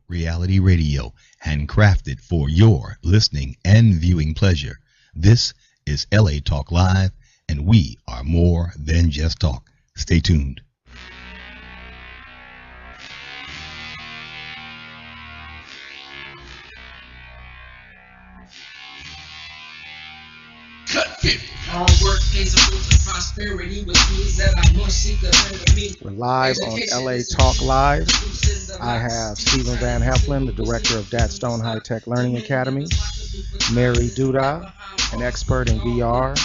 reality radio, handcrafted for your listening and viewing pleasure. This is LA Talk Live, and we are more than just talk. Stay tuned. Cut 50. Hard work pays a road to prosperity, which means that I must seek a better me. We're live on LA Talk Live. I have Stephen Van Heflin, the director of Dat Stone High Tech Learning Academy, Mary Duda, an expert in VR,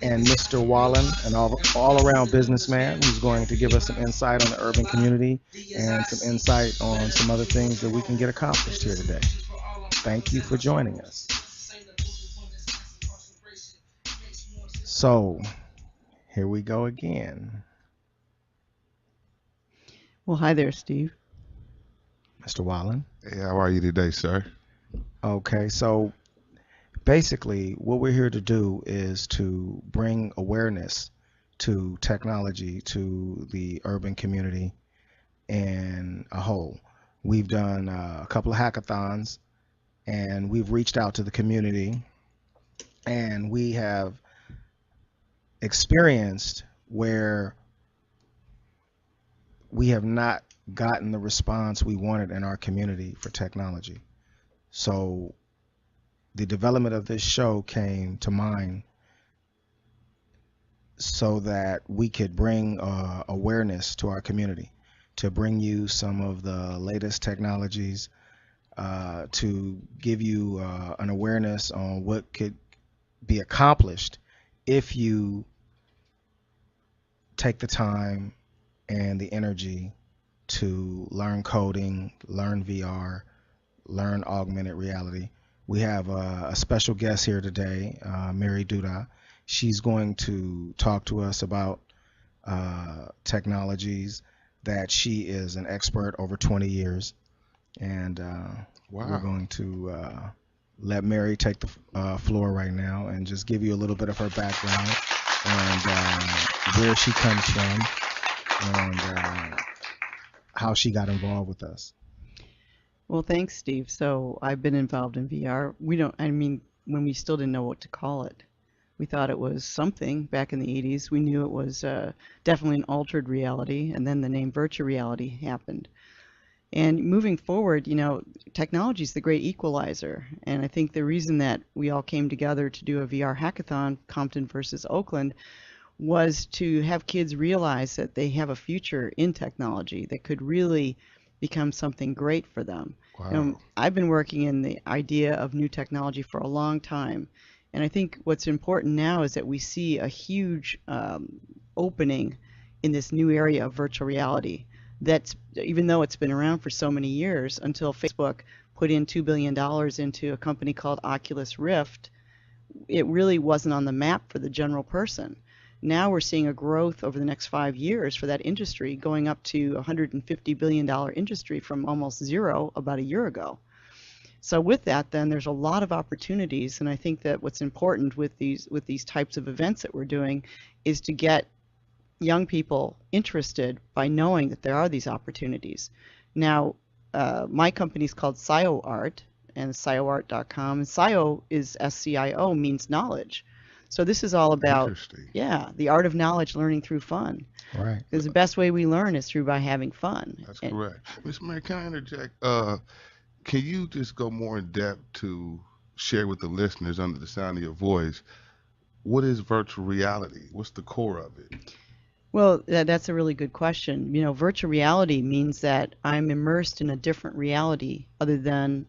and Mr. Wallen, an all-around businessman who's going to give us some insight on the urban community and some insight on some other things that we can get accomplished here today. Thank you for joining us. So, here we go again. Well, hi there, Steve. Mr. Wallen. Hey, how are you today, sir? Okay, so basically what we're here to do is to bring awareness to technology to the urban community in a whole. We've done a couple of hackathons, and we've reached out to the community, and we have experienced where we have not gotten the response we wanted in our community for technology. So the development of this show came to mind so that we could bring awareness to our community, to bring you some of the latest technologies, to give you an awareness on what could be accomplished if you take the time and the energy to learn coding, learn VR, learn augmented reality. We have a special guest here today, Mary Duda. She's going to talk to us about technologies that she is an expert over 20 years. And we're going to let Mary take the floor right now and just give you a little bit of her background and where she comes from and how she got involved with us. Well, thanks, Steve. So I've been involved in VR. When we still didn't know what to call it. We thought it was something back in the 80s. We knew it was definitely an altered reality, and then the name virtual reality happened. And moving forward, technology is the great equalizer. And I think the reason that we all came together to do a VR hackathon, Compton versus Oakland, was to have kids realize that they have a future in technology that could really become something great for them. Wow. I've been working in the idea of new technology for a long time. And I think what's important now is that we see a huge opening in this new area of virtual reality. That's, even though it's been around for so many years, until Facebook put in $2 billion into a company called Oculus Rift, it really wasn't on the map for the general person. Now we're seeing a growth over the next 5 years for that industry, going up to a $150 billion industry from almost zero about a year ago. So with that, then there's a lot of opportunities, and I think that what's important with these types of events that we're doing is to get young people interested by knowing that there are these opportunities. Now, my company is called ScioArt, and ScioArt.com. And Scio is SCIO, means knowledge. So this is all about, the art of knowledge, learning through fun. Right. Because the best way we learn is by having fun. That's correct. Ms. Mary, can I interject? Can you just go more in depth to share with the listeners under the sound of your voice, what is virtual reality? What's the core of it? Well, that's a really good question. Virtual reality means that I'm immersed in a different reality other than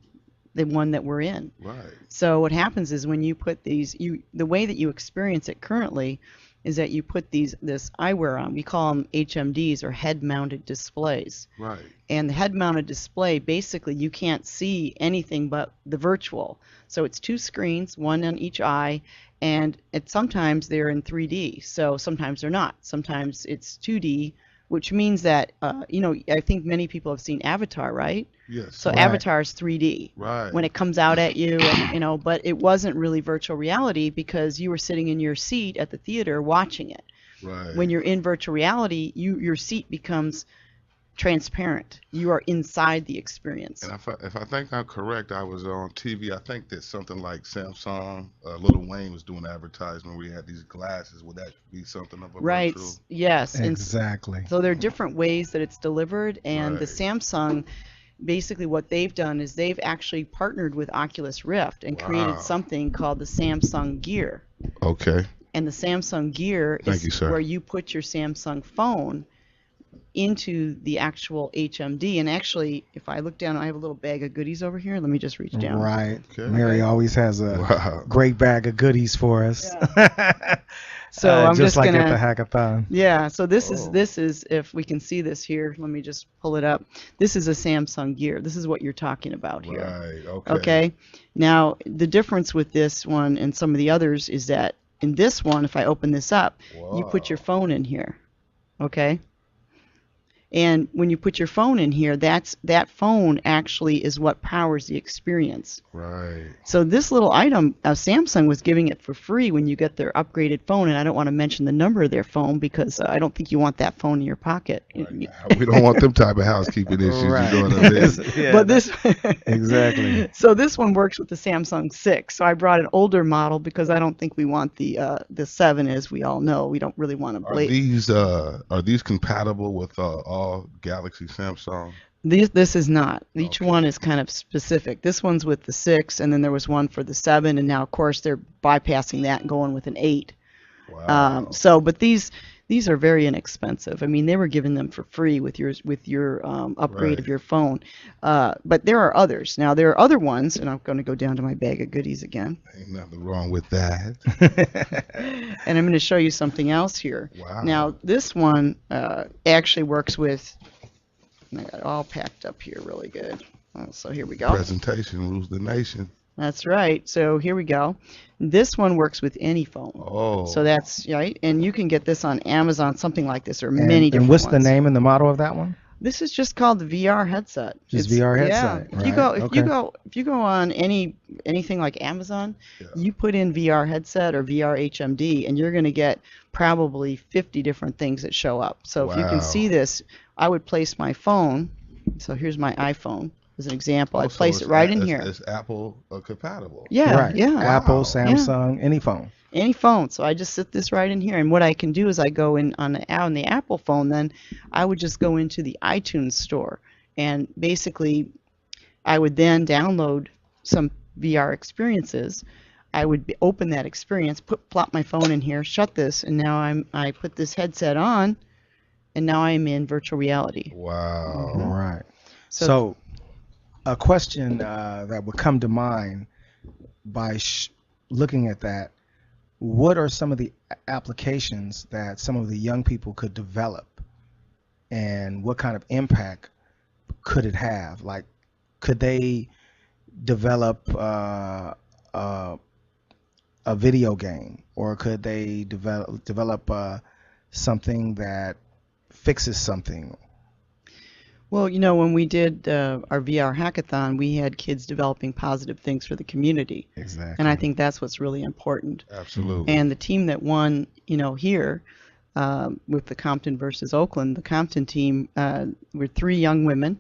the one that we're in. Right. So what happens is when you put the way that you experience it currently is that you put this eyewear on. We call them HMDs, or head-mounted displays. Right. And the head-mounted display, basically you can't see anything but the virtual. So it's two screens, one on each eye, and sometimes they're in 3D. So sometimes they're not. Sometimes it's 2D, which means that, I think many people have seen Avatar, right? Yes. So Right. Avatar's 3D. Right. When it comes out at you, and, but it wasn't really virtual reality because you were sitting in your seat at the theater watching it. Right. When you're in virtual reality, your seat becomes transparent. You are inside the experience. And if I think I'm correct, I was on TV. I think that something like Samsung, Lil Wayne was doing advertisement where he had these glasses. Would that be something of a Right. virtual? Yes. And Exactly. so there are different ways that it's delivered, and the Right. Samsung, basically what they've done is they've actually partnered with Oculus Rift and created Wow. something called the Samsung Gear. Okay. And the Samsung Gear Thank you, is sir. where you put your Samsung phone into the actual HMD. And actually, if I look down, I have a little bag of goodies over here. Let me just reach down. Right. Okay. Mary always has a Wow. great bag of goodies for us. So I'm just like gonna, at the hackathon. yeah. So this Oh. is if we can see this here. Let me just pull it up. This is a Samsung Gear. This is what you're talking about here. Right. Okay. Okay. Now the difference with this one and some of the others is that in this one, if I open this up, you put your Wow. phone in here. Okay. And when you put your phone in here, that phone actually is what powers the experience. Right. So this little item, Samsung was giving it for free when you get their upgraded phone, and I don't want to mention the number of their phone because I don't think you want that phone in your pocket. Right. We don't want them type of housekeeping issues. Right. You know what I mean? Yeah, But this exactly. So this one works with the Samsung 6. So I brought an older model because I don't think we want the 7, as we all know. We don't really want to Are these compatible with all Galaxy Samsung? This is not. Each Okay. one is kind of specific. This one's with the 6, and then there was one for the 7, and now of course they're bypassing that and going with an 8. Wow. But these are very inexpensive. I mean, they were giving them for free with your upgrade Right. of your phone. But there are others. Now there are other ones, and I'm going to go down to my bag of goodies again, Ain't nothing wrong with that. and I'm going to show you something else here. Wow. Now this one actually works with. I got it all packed up here really good. So here we go. Presentation rules the nation. That's right. So here we go. This one works with any phone. Oh. So that's right, and you can get this on Amazon, something like this, or And, many different and what's ones. the name and the model of that one? This is just called the VR headset. Just VR headset, Yeah. If you right, go, okay. if you go on anything like Amazon, Yeah. you put in VR headset or VR HMD, and you're going to get probably 50 different things that show up. So if you Wow. can see this, I would place my phone. So here's my iPhone as an example. I Also, place it it's right in it's- here. It's Apple compatible. Yeah, Right. yeah. Apple, Wow. Samsung, any phone. Any phone. So I just sit this right in here, and what I can do is I go in on the Apple phone. Then I would just go into the iTunes store, and basically, I would then download some VR experiences. I would open that experience, plop my phone in here, shut this, and now I put this headset on, and now I'm in virtual reality. Wow. Right. So- So, a question that would come to mind by looking at that, what are some of the applications that some of the young people could develop, and what kind of impact could it have? Like, could they develop a video game, or could they develop something that fixes something? Well, when we did our VR hackathon, we had kids developing positive things for the community. Exactly. And I think that's what's really important. Absolutely. And the team that won, here with the Compton versus Oakland, the Compton team were 3 young women.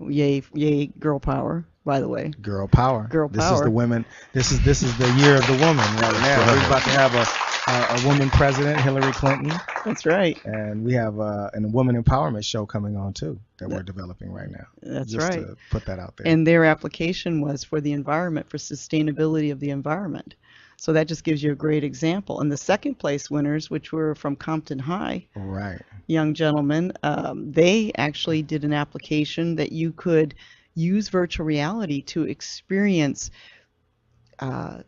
Yay, girl power, by the way. Girl power. Girl This is power. the women. This is the year of the woman right now. We're about to have a woman president, Hillary Clinton, That's right. and we have a woman empowerment show coming on too that we're developing right now. That's Just right. to put that out there. And their application was for the environment, for sustainability of the environment. So that just gives you a great example. And the second place winners, which were from Compton High, Right. young gentlemen, they actually did an application that you could use virtual reality to experience what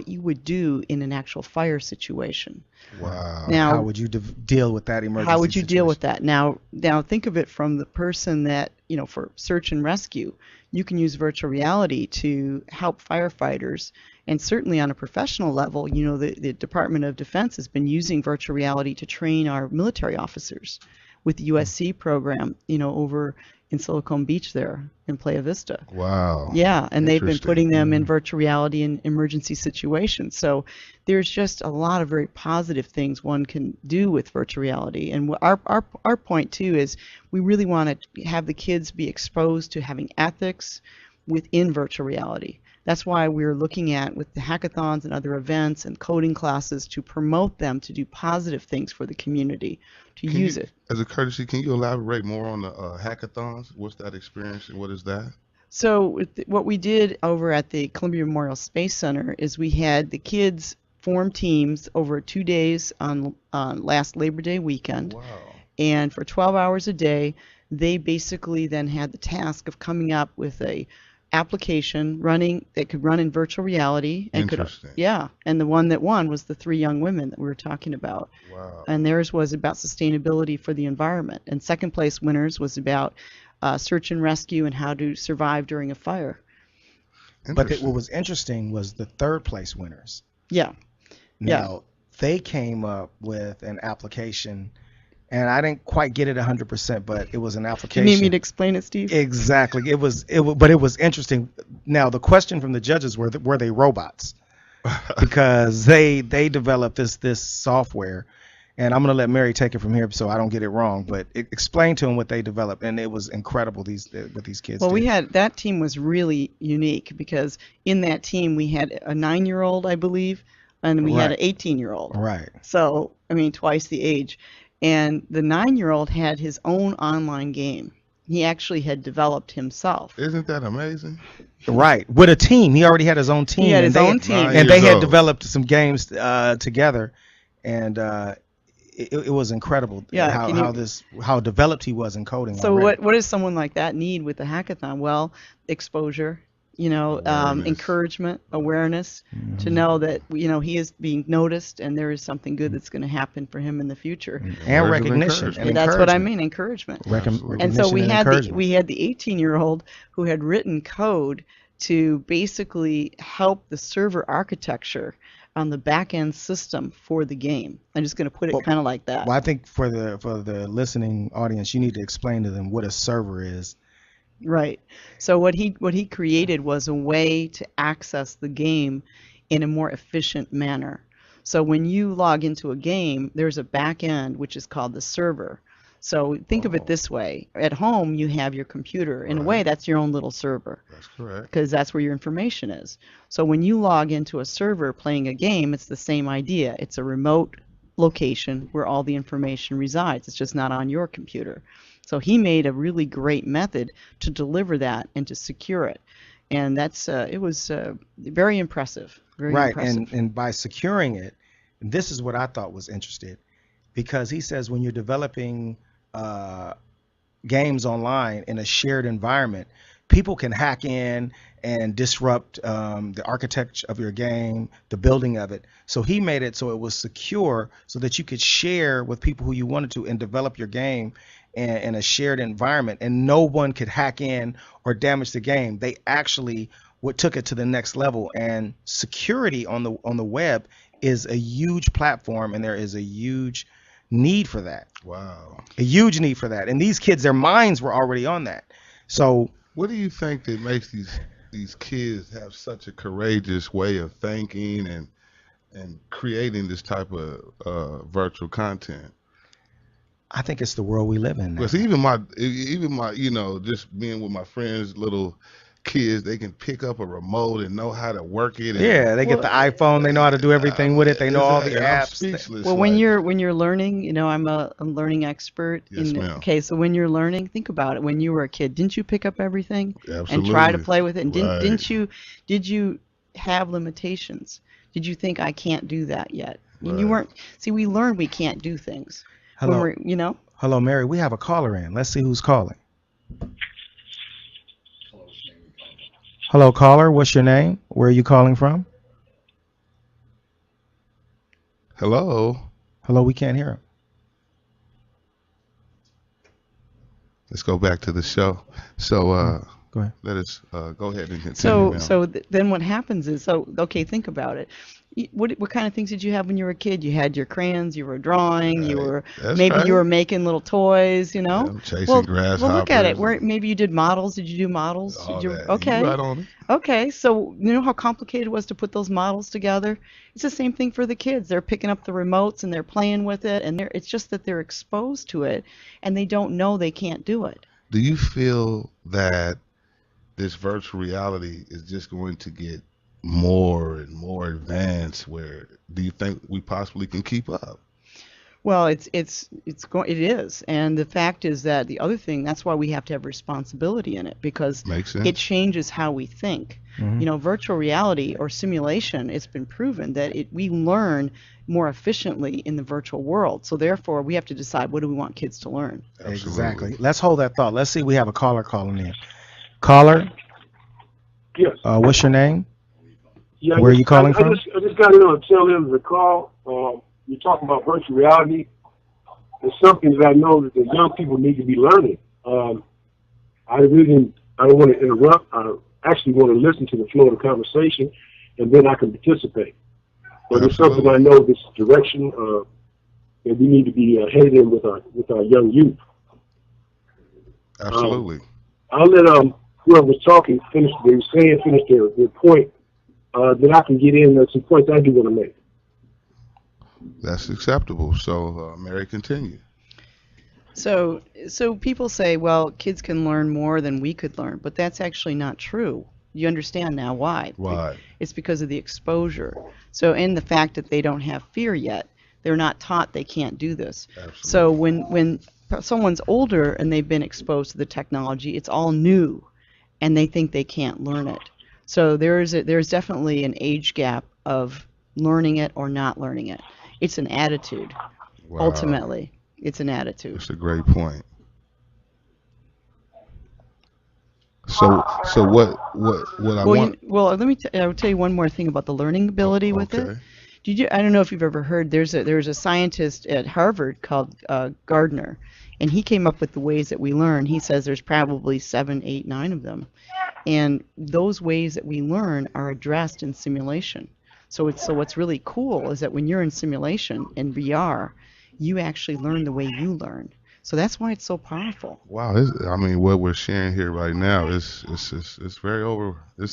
you would do in an actual fire situation. Wow. Now, How would you deal with that emergency? how would you deal with situation? that? Now think of it from the person that, for search and rescue, you can use virtual reality to help firefighters. And certainly on a professional level, the Department of Defense has been using virtual reality to train our military officers. with the USC program, over in Silicon Beach there in Playa Vista. Wow. Yeah, and they've been Interesting. putting them in virtual reality in emergency situations. So there's just a lot of very positive things one can do with virtual reality. And our point too is we really want to have the kids be exposed to having ethics within virtual reality. That's why we're looking at, with the hackathons and other events and coding classes, to promote them to do positive things for the community, to use it. As a courtesy, can you elaborate more on the hackathons? What's that experience and what is that? So what we did over at the Columbia Memorial Space Center is we had the kids form teams over 2 days on last Labor Day weekend. Wow. And for 12 hours a day, they basically then had the task of coming up with a application that could run in virtual reality and Interesting. and the one that won was the 3 young women that we were talking about. Wow. And theirs was about sustainability for the environment, and second place winners was about search and rescue and how to survive during a fire. But what was interesting was the third place winners. Yeah. Now, they came up with an application, and I didn't quite get it 100%, but it was an application. You need me to explain it, Steve? Exactly. But it was interesting. Now, the question from the judges were they robots? Because they developed this software, and I'm going to let Mary take it from here so I don't get it wrong. But explain to them what they developed, and it was incredible. What these kids. Well, did. that team was really unique because in that team we had a 9-year-old, I believe, and we had an 18-year-old. Right. So I mean, twice the age. And the 9-year-old had his own online game. He actually had developed himself. Isn't that amazing? Right. With a team. He already had his own team. He had his own team. And they had developed some games together. And it was incredible how developed he was in coding. So already. what does someone like that need with the hackathon? Well, exposure, encouragement, awareness, to know that he is being noticed and there is something good that's going to happen for him in the future. And recognition. And that's what I mean, encouragement. And so we had the 18-year-old who had written code to basically help the server architecture on the back end system for the game. I'm just going to put it kind of like that. Well, I think for the listening audience, you need to explain to them what a server is. Right. So what he created was a way to access the game in a more efficient manner. So when you log into a game, there's a back end which is called the server. So think of it this way. At home, you have your computer. In a way, that's your own little server. That's correct. Because that's where your information is. So when you log into a server playing a game, it's the same idea. It's a remote location where all the information resides. It's just not on your computer. So he made a really great method to deliver that and to secure it. And that's it was very impressive. Very impressive. And by securing it, this is what I thought was interesting, because he says when you're developing games online in a shared environment, people can hack in and disrupt the architecture of your game, the building of it. So he made it so it was secure so that you could share with people who you wanted to and develop your game in a shared environment, and no one could hack in or damage the game. They actually took it to the next level, and security on the web is a huge platform, and there is a huge need for that. Wow. A huge need for that. And these kids, their minds were already on that. So what do you think that makes these kids have such a courageous way of thinking and creating this type of virtual content? I think it's the world we live in now. Because even my just being with my friends, little kids, they can pick up a remote and know how to work it. They get the iPhone, they know how to do everything with it, they know all the apps. Well, when you're learning, I'm a learning expert. Yes, ma'am. Okay, so when you're learning, think about it. When you were a kid, didn't you pick up everything? Absolutely. And try to play with it? And did you have limitations? Did you think I can't do that yet? Right. You weren't. See, we learned we can't do things. Hello. Hello, Mary. We have a caller in. Let's see who's calling. Hello, caller. What's your name? Where are you calling from? Hello. Hello. We can't hear him. Let's go back to the show. So Go ahead. Let us go ahead and continue, So, ma'am. then what happens is, okay, think about it. What kind of things did you have when you were a kid? You had your crayons, you were drawing, you Right. were That's maybe you right. were making little toys, you know? Yeah, chasing Well, look at it. grasshoppers Where and maybe you did models. Did you do models? all Did you? that. You Okay. right on it. Okay. So you know how complicated it was to put those models together? It's the same thing for the kids. They're picking up the remotes and they're playing with it, and it's just that they're exposed to it and they don't know they can't do it. Do you feel that this virtual reality is just going to get more and more advanced? Where do you think we possibly can keep up? Well, it is, and the fact is that the other thing, that's why we have to have responsibility in it, because Makes it sense. changes how we think. Mm-hmm. You know, virtual reality or simulation, it's been proven that we learn more efficiently in the virtual world. So therefore, we have to decide, what do we want kids to learn? Absolutely. Exactly. Let's hold that thought. Let's see. We have a caller calling in. Caller, Yes. what's your name? Yeah, Where are you calling from? I just got in on the tail end of the call. You're talking about virtual reality. It's something that I know that the young people need to be learning. I don't want to interrupt. I actually want to listen to the flow of the conversation, and then I can participate. But it's something I know this direction that we need to be headed in with our young youth. Absolutely. I'll let whoever was talking finish their point. Then I can get in some points I do want to make. That's acceptable. So, Mary, continue. So people say, well, kids can learn more than we could learn, but that's actually not true. You understand now why? Why? It's because of the exposure. So, and the fact that they don't have fear yet, they're not taught they can't do this. Absolutely. So when someone's older and they've been exposed to the technology, it's all new, and they think they can't learn it. So there's definitely an age gap of learning it or not learning it. It's an attitude. Wow. Ultimately, it's an attitude. That's a great point. So what I want? Let me. I'll tell you one more thing about the learning ability with it. Okay. I don't know if you've ever heard. There's a scientist at Harvard called Gardner, and he came up with the ways that we learn. He says there's probably 7, 8, 9 of them, and those ways that we learn are addressed in simulation. So what's really cool is that when you're in simulation in VR, you actually learn the way you learn. So that's why it's so powerful. Wow. I mean, what we're sharing here right now is it's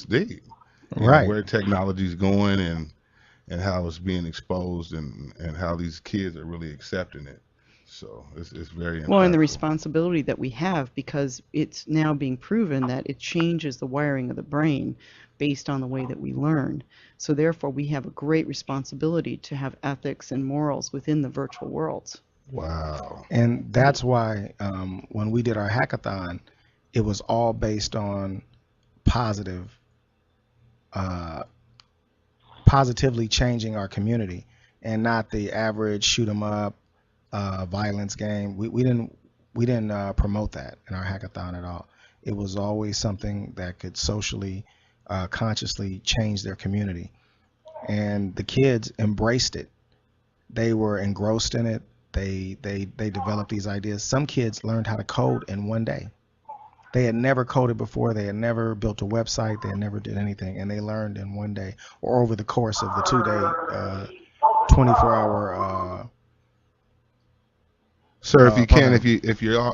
deep. You know, Right. where technology's going and how it's being exposed and how these kids are really accepting it. So it's very Well, and the impactful. responsibility that we have, because it's now being proven that it changes the wiring of the brain based on the way that we learn. So therefore, we have a great responsibility to have ethics and morals within the virtual worlds. Wow. And that's why when we did our hackathon, it was all based on positively changing our community, and not the average shoot 'em up violence game. We didn't promote that in our hackathon at all. It was always something that could socially, consciously change their community, and the kids embraced it. They were engrossed in it. They developed these ideas. Some kids learned how to code in one day. They had never coded before. They had never built a website. They had never did anything, and they learned in one day, or over the course of the 2-day, 24-hour. Sir, if you can, program.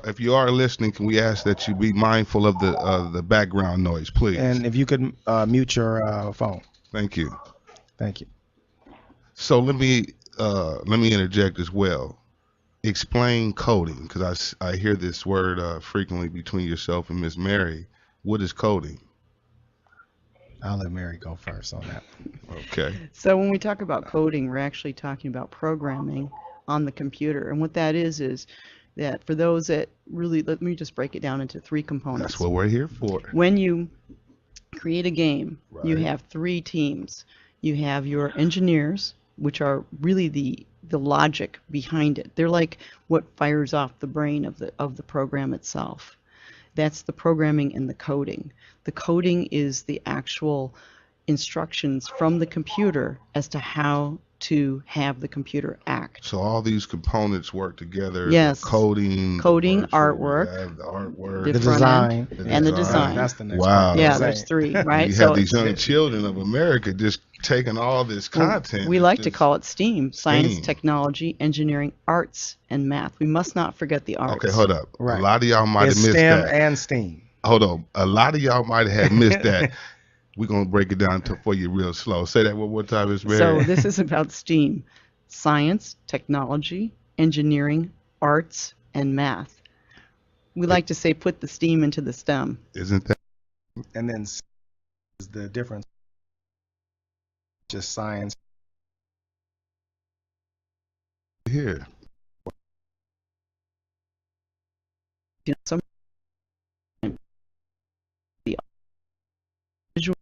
if you are listening, can we ask that you be mindful of the background noise, please? And if you could mute your phone. Thank you. Thank you. So let me interject as well. Explain coding, because I hear this word frequently between yourself and Miss Mary. What is coding? I'll let Mary go first on that. Okay. So when we talk about coding, we're actually talking about programming on the computer. And what that is that for those that really, let me just break it down into 3 components. That's what we're here for. When you create a game, you Right. have 3 teams. You have your engineers, which are really the logic behind it. They're like what fires off the brain of the program itself. That's the programming and the coding. The coding is the actual instructions from the computer as to how to have the computer act. So all these components work together. Yes. The coding, Coding, the virtual artwork, reality, the artwork, the The front end, design. and the design. That's the next Wow. part. Yeah, Design. there's three, right? You So have these it's- young children of America just taking all this well, content. we It's like to just- call it STEAM: science, STEAM. technology, engineering, arts, and math. We must not forget the arts. Okay, hold up. Right. A lot of y'all might It's have missed STEM that. and STEAM. Hold on. A lot of y'all might have missed that. We're going to break it down for you real slow. Say that one more time, Miss Mary. So this is about STEAM: science, technology, engineering, arts, and math. We like to say put the STEAM into the STEM. Isn't that? And then is the difference just science. Here. You know, some the visual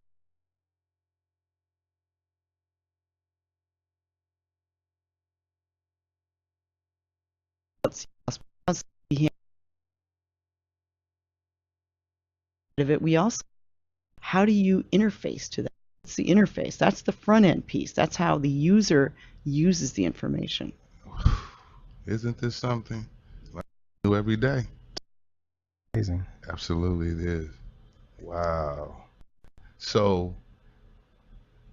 of it. We also, how do you interface to that? It's the interface. That's the front end piece. That's how the user uses the information. Isn't this something like we do every day? Amazing. Absolutely, it is. Wow. So,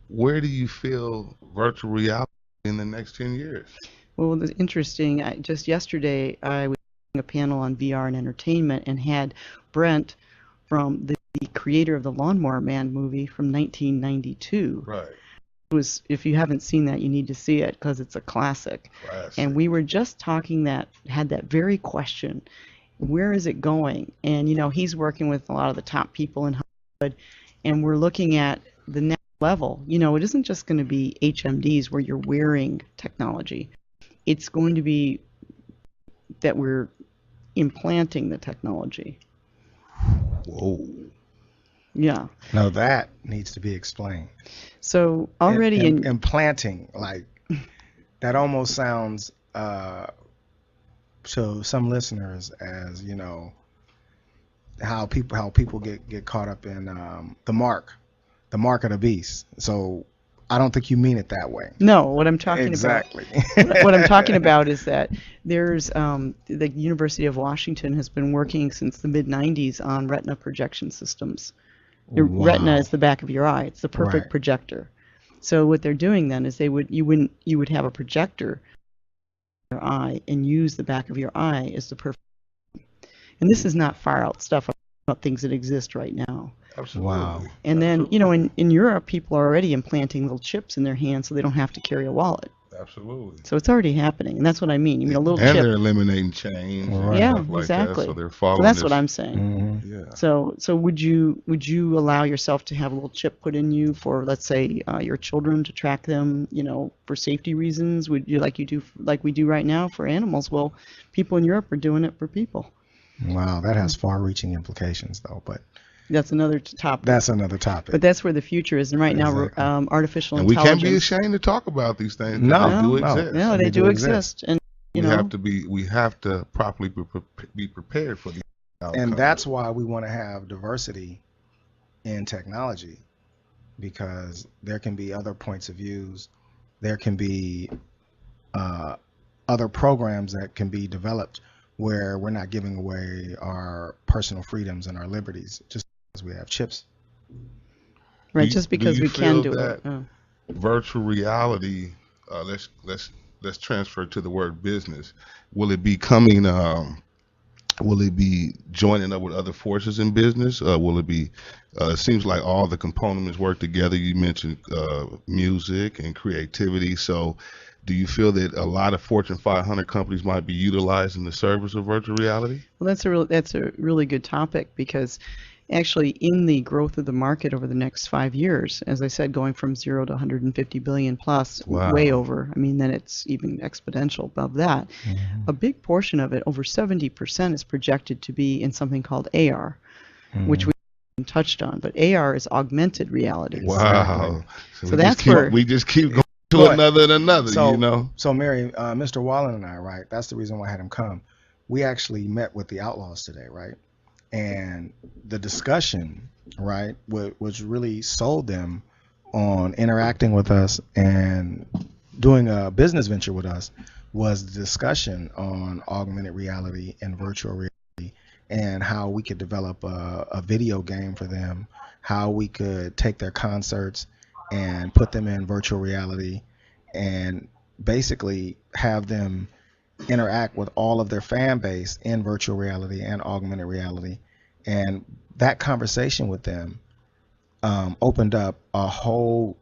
where do you feel virtual reality in the next 10 years? Well, it's interesting. Just yesterday, I was doing a panel on VR and entertainment and had Brent from the creator of the Lawnmower Man movie from 1992. Right. It was, if you haven't seen that, you need to see it because it's a classic. And we were just talking had that very question, where is it going? And, you know, he's working with a lot of the top people in Hollywood, and we're looking at the next level. You know, it isn't just going to be HMDs where you're wearing technology. It's going to be that we're implanting the technology. Whoa. Yeah. Now that needs to be explained. So already implanting, like that almost sounds to some listeners as, you know, how people get caught up in the mark of the beast. So I don't think you mean it that way. No, what I'm talking Exactly. about. What I'm talking about is that there's the University of Washington has been working since the mid '90s on retina projection systems. The retina is the back of your eye. It's the perfect Right. projector. So what they're doing then is you would have a projector in your eye and use the back of your eye as the perfect. And this is not far out stuff about things that exist right now. Absolutely. Wow. And then, you know, in Europe, people are already implanting little chips in their hands so they don't have to carry a wallet. Absolutely. So it's already happening, and that's what I mean. You mean a little And chip. they're eliminating chains. and Right. Yeah, stuff like exactly. That, so they're So following that's this. what I'm saying. Mhm. Yeah. So would you allow yourself to have a little chip put in you for, let's say, your children to track them, you know, for safety reasons? Would you like we do right now for animals? Well, people in Europe are doing it for people. Wow, that has far-reaching implications, though. But That's another topic. that's another topic. But that's where the future is, and right Exactly. now, artificial And we can't intelligence. be ashamed to talk about these things. 'cause No, they do no. exist. No, they do exist, and you we know. have to properly be prepared for the outcome. And that's why we want to have diversity in technology, because there can be other points of views. There can be other programs that can be developed where we're not giving away our personal freedoms and our liberties just because we have chips. Right, you- just do because you we can feel do that it. Oh. virtual reality, let's transfer to the word business. Will it be coming? Will it be joining up with other forces in business? Will it be? It seems like all the components work together. You mentioned music and creativity. So, do you feel that a lot of Fortune 500 companies might be utilizing the service of virtual reality? Well, that's a really good topic, because actually in the growth of the market over the next 5 years, as I said, going from 0 to 150 billion plus, Wow. way over. I mean, then it's even exponential above that. A big portion of it, over 70%, is projected to be in something called AR, which we haven't touched on. But AR is augmented reality. Wow. So that's where- we just keep going to But- another and another. So, you know. So Mary, Mr. Wallen and I, right? That's the reason why I had him come. We actually met with the Outlaws today, right? And the discussion, right, was really sold them on interacting with us and doing a business venture with us was the discussion on augmented reality and virtual reality and how we could develop a video game for them, how we could take their concerts and put them in virtual reality and basically have them interact with all of their fan base in virtual reality and augmented reality. And that conversation with them opened up a whole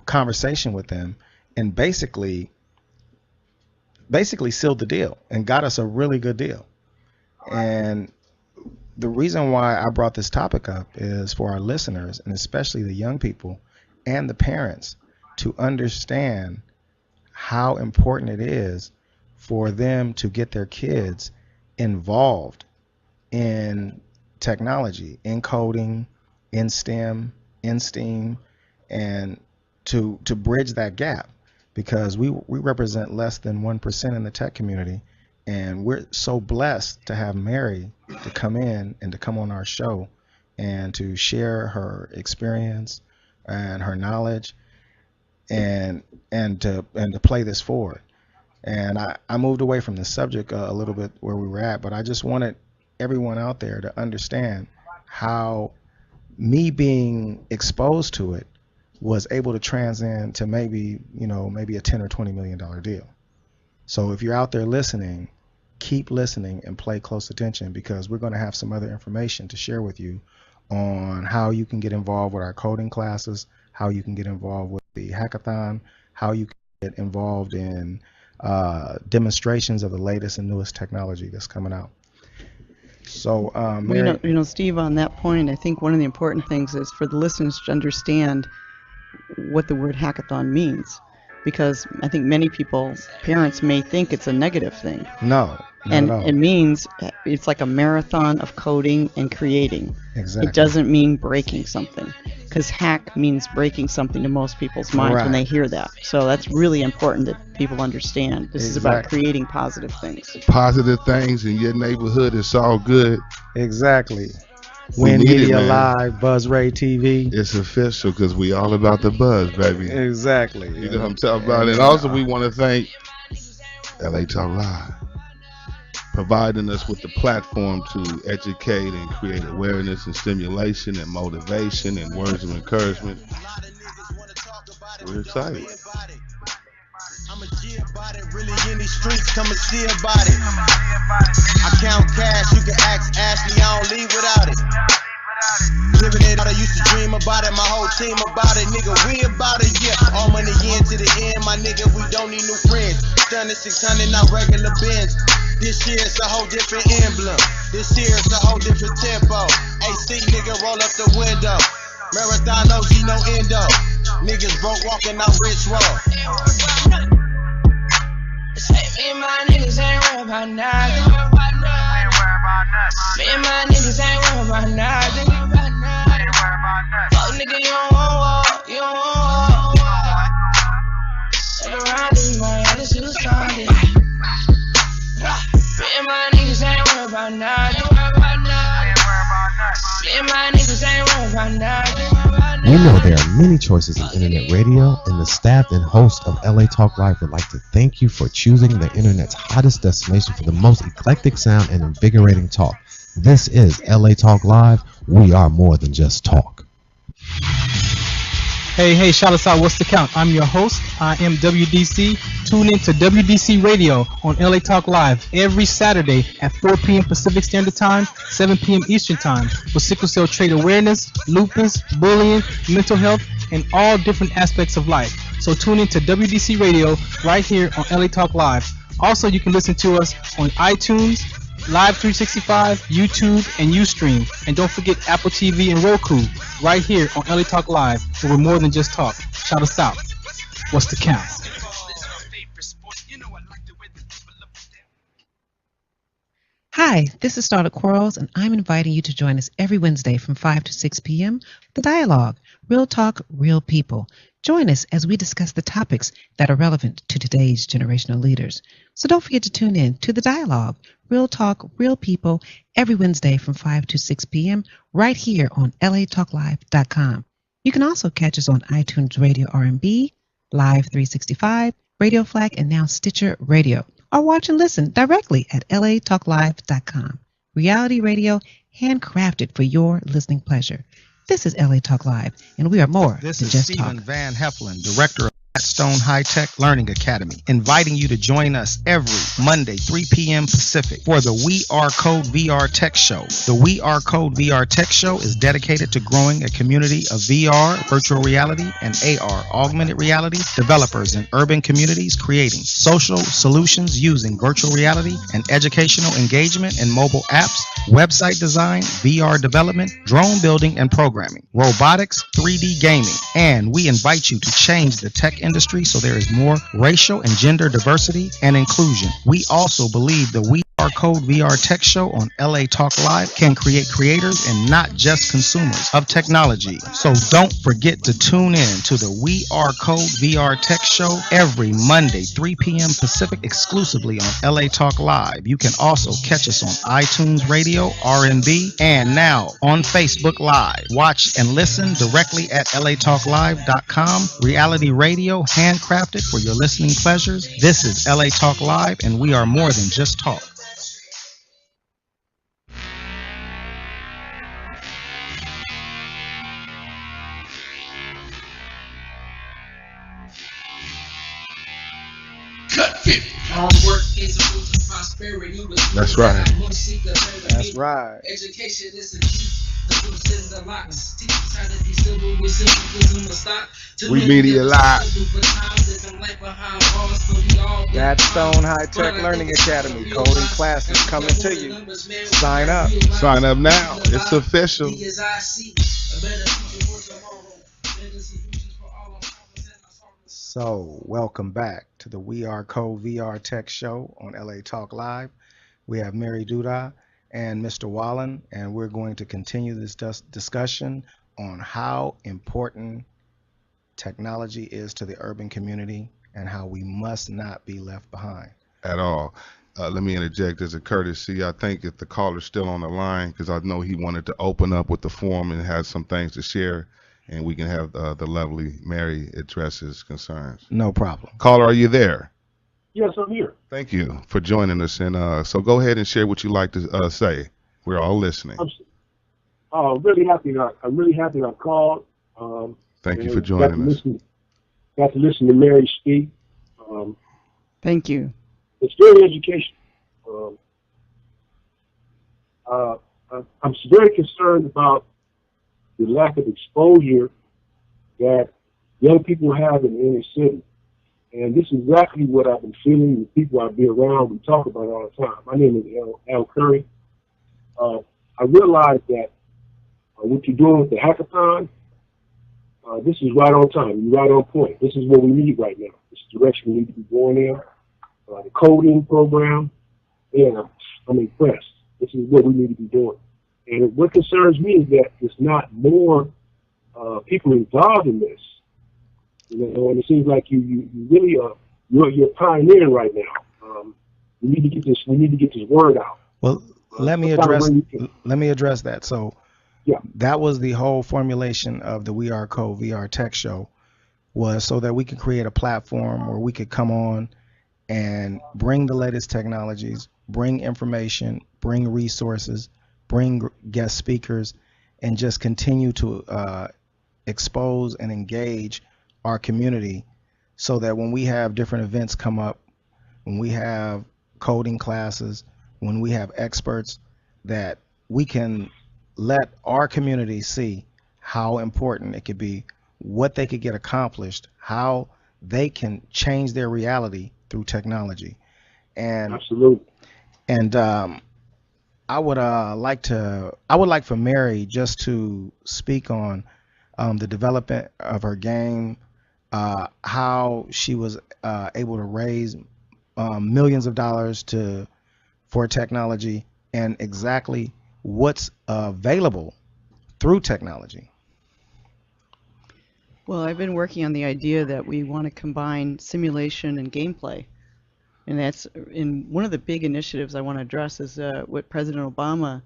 conversation with them and basically sealed the deal and got us a really good deal. And the reason why I brought this topic up is for our listeners, and especially the young people and the parents, to understand how important it is for them to get their kids involved in technology, in coding, in STEM, in STEAM, and to bridge that gap, because we represent less than 1% in the tech community. And we're so blessed to have Mary to come in and to come on our show and to share her experience and her knowledge and to play this forward. And I moved away from the subject a little bit where we were at, but I just wanted everyone out there to understand how me being exposed to it was able to transcend to maybe a $10 or $20 million deal. So if you're out there listening, keep listening and pay close attention, because we're going to have some other information to share with you on how you can get involved with our coding classes, how you can get involved with the hackathon, how you can get involved in demonstrations of the latest and newest technology that's coming out. So, Mary, Steve, on that point, I think one of the important things is for the listeners to understand what the word hackathon means, because I think many people, parents, may think it's a negative thing. No, and it means it's like a marathon of coding and creating. Exactly. It doesn't mean breaking something, because hack means breaking something to most people's minds when they hear that. So that's really important that people understand. This is about creating positive things. Positive things in your neighborhood, it's all good. Exactly. Win Media Live, Buzz Ray TV. It's official, because we all about the buzz, baby. Exactly. You know what I'm talking about? And also we want to thank LA Talk Live, providing us with the platform to educate and create awareness and stimulation and motivation and words of encouragement. We're excited. I'm a G about it, really in these streets, come and see about it. I count cash, you can ask Ashley, I don't leave without it. Living it out, I used to dream about it, my whole team about it, nigga, we about it, yeah. All money in to the end, my nigga, we don't need new friends. Stunning 600, not regular bins. This year's a whole different emblem. This year's a whole different tempo. AC nigga, roll up the window. Marathon OG, no endo. Niggas broke walking out rich roll. Me and my niggas ain't worried about nothing. Me and my niggas ain't worried about nothing. Fuck nigga, you don't want war. You don't want war. Take around in my attitude started. Me and my niggas ain't worried about nothing. Me and my niggas ain't worried about nothing. We know there are many choices in internet radio, and the staff and host of LA Talk Live would like to thank you for choosing the internet's hottest destination for the most eclectic sound and invigorating talk. This is LA Talk Live. We are more than just talk. Hey, shout us out. What's the count? I'm your host. I am WDC. Tune in to WDC Radio on LA Talk Live every Saturday at 4 p.m. Pacific Standard Time, 7 p.m. Eastern Time, with sickle cell trait awareness, lupus, bullying, mental health, and all different aspects of life. So tune in to WDC Radio right here on LA Talk Live. Also, you can listen to us on iTunes, Live 365, YouTube, and Ustream. And don't forget Apple TV and Roku right here on LA Talk Live, where we're more than just talk. Shout us out. What's the count? Hi, this is Starter Quarles, and I'm inviting you to join us every Wednesday from 5 to 6 p.m. The Dialogue, Real Talk, Real People. Join us as we discuss the topics that are relevant to today's generational leaders. So don't forget to tune in to The Dialogue, Real Talk, Real People, every Wednesday from 5 to 6 p.m. right here on latalklive.com. You can also catch us on iTunes Radio R&B, Live 365, Radio Flag, and now Stitcher Radio. Or watch and listen directly at latalklive.com. Reality radio handcrafted for your listening pleasure. This is LA Talk Live, and we are more This than is just Stephen talk. Van Heflin, Director of Stone High Tech Learning Academy, inviting you to join us every Monday, 3 p.m. Pacific, for the We Are Code VR Tech Show. The We Are Code VR Tech Show is dedicated to growing a community of VR, virtual reality, and AR, augmented reality, developers in urban communities creating social solutions using virtual reality and educational engagement in mobile apps, website design, VR development, drone building and programming, robotics, 3D gaming, and we invite you to change the tech industry so there is more racial and gender diversity and inclusion. We also believe the We Are Code VR Tech Show on LA Talk Live can create creators and not just consumers of technology. So don't forget to tune in to the We Are Code VR Tech Show every Monday, 3 p.m. Pacific, exclusively on LA Talk Live. You can also catch us on iTunes Radio, R&B, and now on Facebook Live. Watch and listen directly at latalklive.com. Reality radio handcrafted for your listening pleasures. This is LA Talk Live, and we are more than just talk. That's right. That's right. Education is the key. The locks. Teach how to be civil with simple. We media live. That Stone High Tech Learning Academy coding classes coming to you. Sign up. Sign up now. It's official. So, welcome back to the We Are Code VR Tech Show on LA Talk Live. We have Mary Duda and Mr. Wallen, and we're going to continue this discussion on how important technology is to the urban community and how we must not be left behind. At all. Let me interject as a courtesy. I think if the caller's still on the line, because I know he wanted to open up with the forum and has some things to share, and we can have the lovely Mary address his concerns. No problem. Caller, are you there? Yes, I'm here. Thank you for joining us. And so go ahead and share what you like to say. We're all listening. I'm really happy. I'm really happy I called. Thank you for joining us. Got to listen to Mary speak. Thank you. It's very educational. I'm very concerned about the lack of exposure that young people have in the inner city. And this is exactly what I've been feeling. The people I've been around, we talk about it all the time. My name is Al Curry. I realize that what you're doing with the hackathon, this is right on time. You're right on point. This is what we need right now. This is the direction we need to be going in. The coding program, and I'm impressed. This is what we need to be doing. And what concerns me is that there's not more people involved in this. You know, and it seems like you really are you're pioneering right now. We need to get this word out. Well, let me address that. So, yeah, that was the whole formulation of the We Are Code VR Tech Show, was so that we could create a platform where we could come on and bring the latest technologies, bring information, bring resources, bring guest speakers, and just continue to expose and engage our community so that when we have different events come up, when we have coding classes, when we have experts, that we can let our community see how important it could be, what they could get accomplished, how they can change their reality through technology. And absolutely. And I would like for Mary just to speak on the development of her game, how she was able to raise millions of dollars for technology, and exactly what's available through technology. Well, I've been working on the idea that we want to combine simulation and gameplay. And that's in one of the big initiatives I want to address is what President Obama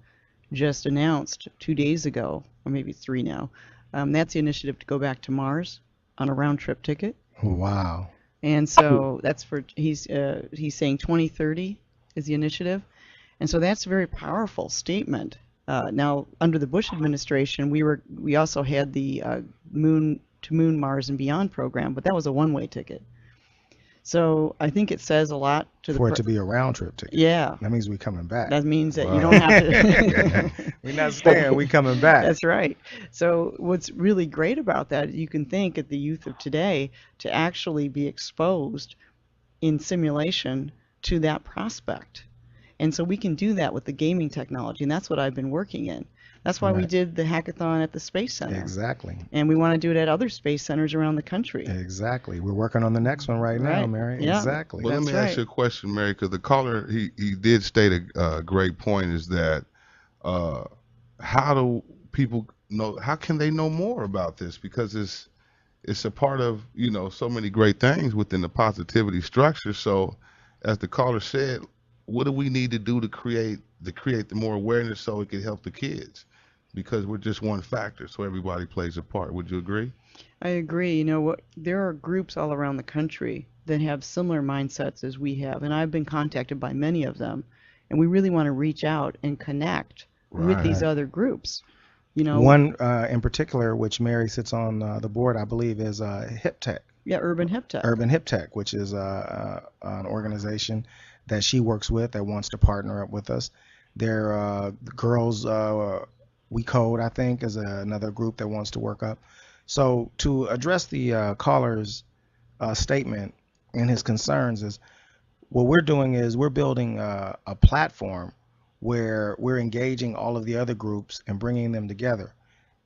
just announced 2 days ago, or maybe 3 now. That's the initiative to go back to Mars on a round-trip ticket. Wow. And so that's for he's saying 2030 is the initiative, and so that's a very powerful statement. Now, under the Bush administration, we also had the Moon to Moon, Mars, and Beyond program, but that was a one-way ticket. So I think it says a lot to For it to be a round trip ticket. Yeah. That means we're coming back. That means that Wow. you don't have to. We're not staying, we coming back. That's right. So what's really great about that, you can think at the youth of today to actually be exposed in simulation to that prospect. And so we can do that with the gaming technology, and that's what I've been working in. That's why we Right. did the hackathon at the Space Center. Exactly. And we want to do it at other space centers around the country. Exactly. We're working on the next one right now, Right. Mary. Yeah. Exactly. Well, let That's me ask right. you a question, Mary, because the caller he did state a great point is that how do people know? How can they know more about this? Because it's a part of so many great things within the positivity structure. So, as the caller said, what do we need to do to create the more awareness so it can help the kids? Because we're just one factor, so everybody plays a part. Would you agree? I agree. You know what? There are groups all around the country that have similar mindsets as we have, and I've been contacted by many of them. And we really want to reach out and connect with these other groups. One in particular, which Mary sits on the board, I believe, is Hip Tech. Yeah, Urban Hip Tech. Urban Hip Tech, which is an organization that she works with that wants to partner up with us. They're girls. We Code, I think, is another group that wants to work up. So to address the caller's statement and his concerns is what we're doing is we're building a platform where we're engaging all of the other groups and bringing them together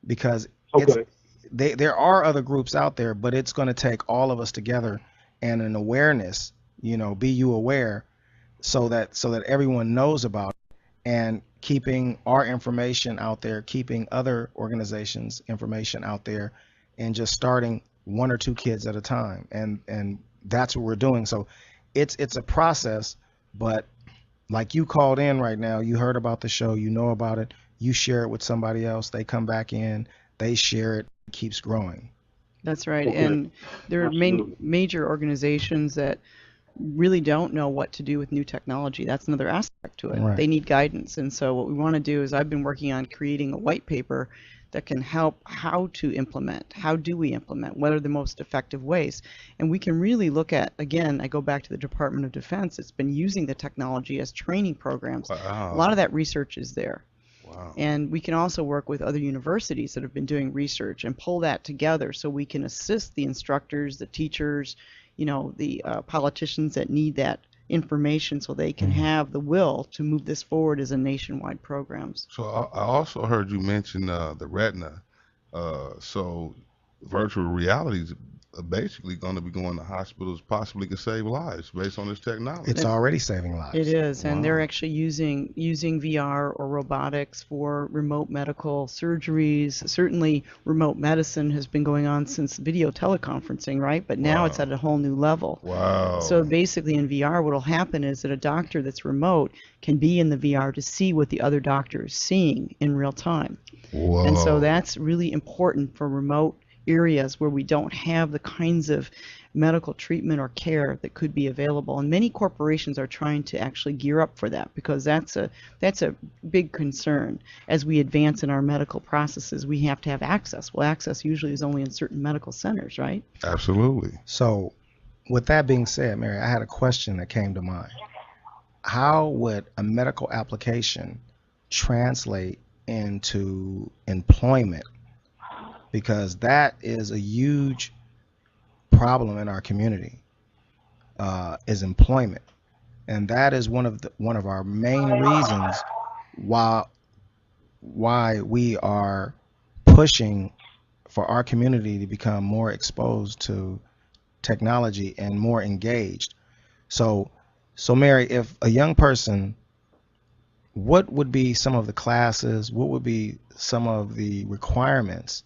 because Okay. there are other groups out there, but it's going to take all of us together and an awareness, be you aware so that everyone knows about it, and keeping our information out there, keeping other organizations' information out there, and just starting one or two kids at a time. And that's what we're doing. So it's a process, but like you called in right now, you heard about the show, you know about it, you share it with somebody else, they come back in, they share it, it keeps growing. That's right. Okay. And there are Absolutely. major organizations that really don't know what to do with new technology. That's another aspect to it. Right. They need guidance. And so what we want to do is I've been working on creating a white paper that can help how to implement. How do we implement? What are the most effective ways? And we can really look at, again, I go back to the Department of Defense. It's been using the technology as training programs. Wow. A lot of that research is there. Wow. And we can also work with other universities that have been doing research and pull that together so we can assist the instructors, the teachers, the politicians that need that information so they can have the will to move this forward as a nationwide programs. So I also heard you mention the retina. So virtual reality is basically going to be going to hospitals, possibly can save lives based on this technology. It's already saving lives. It is, and Wow. they're actually using VR or robotics for remote medical surgeries. Certainly, remote medicine has been going on since video teleconferencing, right? But now it's Wow. at a whole new level. Wow. So basically, in VR, what will happen is that a doctor that's remote can be in the VR to see what the other doctor is seeing in real time. Whoa. And so that's really important for remote areas where we don't have the kinds of medical treatment or care that could be available. And many corporations are trying to actually gear up for that because that's a big concern. As we advance in our medical processes, we have to have access. Well, access usually is only in certain medical centers, right? Absolutely. So with that being said, Mary, I had a question that came to mind. How would a medical application translate into employment? Because that is a huge problem in our community, is employment, and that is one of our main reasons why we are pushing for our community to become more exposed to technology and more engaged. So Mary, if a young person, what would be some of the classes? What would be some of the requirements